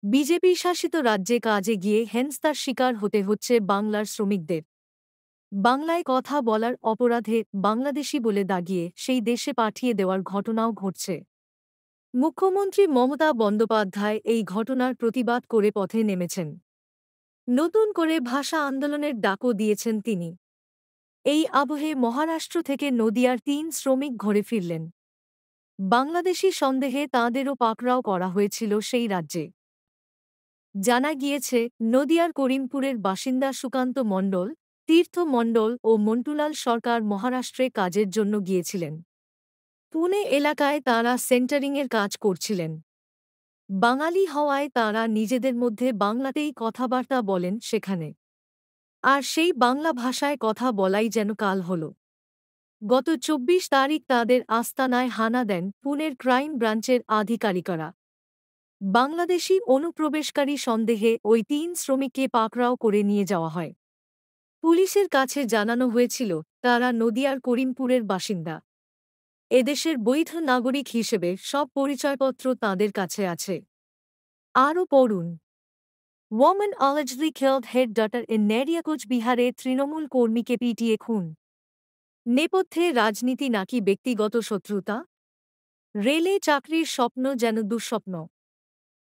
BJP শাসিত রাজ্যে কাজে গিয়ে হেনস্থার শিকার হতে হচ্ছে বাংলার শ্রমিকদের। বাংলায় কথা বলার অপরাধে বাংলাদেশি বলে দাগিয়ে সেই দেশে পাঠিয়ে দেওয়ার ঘটনাও ঘটছে। মুখ্যমন্ত্রী মমতা বন্দ্যোপাধ্যায় এই ঘটনার প্রতিবাদ করে পথে নেমেছেন। নতুন করে ভাষা আন্দোলনের ডাকও দিয়েছেন তিনি। এই আবহে মহারাষ্ট্র থেকে নদিয়ার ৩ শ্রমিক ঘরে ফিরলেন। বাংলাদেশি সন্দেহে তাঁদেরও পাকড়াও করা হয়েছিল সেই রাজ্যে। জানা গিয়েছে, নদিয়ার করিমপুরের বাসিন্দা সুকান্ত মণ্ডল, তীর্থ মণ্ডল ও মন্টুলাল সরকার মহারাষ্ট্রে কাজের জন্য গিয়েছিলেন। পুনে এলাকায় তাঁরা সেন্টারিংয়ের কাজ করছিলেন। বাঙালি হওয়ায় তাঁরা নিজেদের মধ্যে বাংলাতেই কথাবার্তা বলেন সেখানে। আর সেই বাংলা ভাষায় কথা বলাই যেন কাল হল। গত ২৪ তারিখ তাঁদের আস্তানায় হানা দেন পুনের ক্রাইম ব্রাঞ্চের আধিকারিকরা। বাংলাদেশি অনুপ্রবেশকারী সন্দেহে ওই ৩ শ্রমিককে পাকড়াও করে নিয়ে যাওয়া হয়। পুলিশের কাছে জানানো হয়েছিল তারা নদিয়ার করিমপুরের বাসিন্দা। এদেশের বৈধ নাগরিক হিসেবে সব পরিচয়পত্র তাঁদের কাছে আছে। আরও পড়ুন। Women allegedly killed head daughter in নেড়িয়াকুচ বিহারে তৃণমূল কর্মীকে পিটিয়ে খুন। নেপথ্যে রাজনীতি নাকি ব্যক্তিগত শত্রুতা? রেলে চাকরির স্বপ্ন যেন দুঃস্বপ্ন।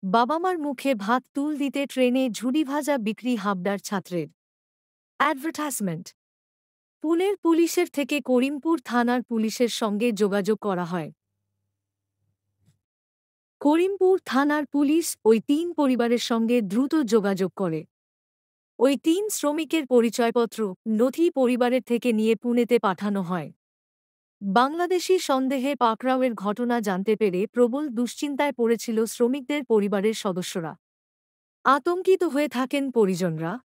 বাবা-মার মুখে ভাত তুল দিতে ট্রেনে ঝুড়িভাজা বিক্রি হাবড়ার ছাত্রের। অ্যাডভার্টাইজমেন্ট। পুনের পুলিশের থেকে করিমপুর থানার পুলিশের সঙ্গে যোগাযোগ করা হয়। করিমপুর থানার পুলিশ ওই ৩ পরিবারের সঙ্গে দ্রুত যোগাযোগ করে। ওই ৩ শ্রমিকের পরিচয়পত্র, নথি পরিবারের থেকে নিয়ে পুনেতে পাঠানো হয়। বাংলাদেশি সন্দেহে পাকড়াওয়ের ঘটনা জানতে পেরে প্রবল দুশ্চিন্তায় পড়েছিল শ্রমিকদের পরিবারের সদস্যরা। আতঙ্কিত হয়ে থাকেন পরিজনরা।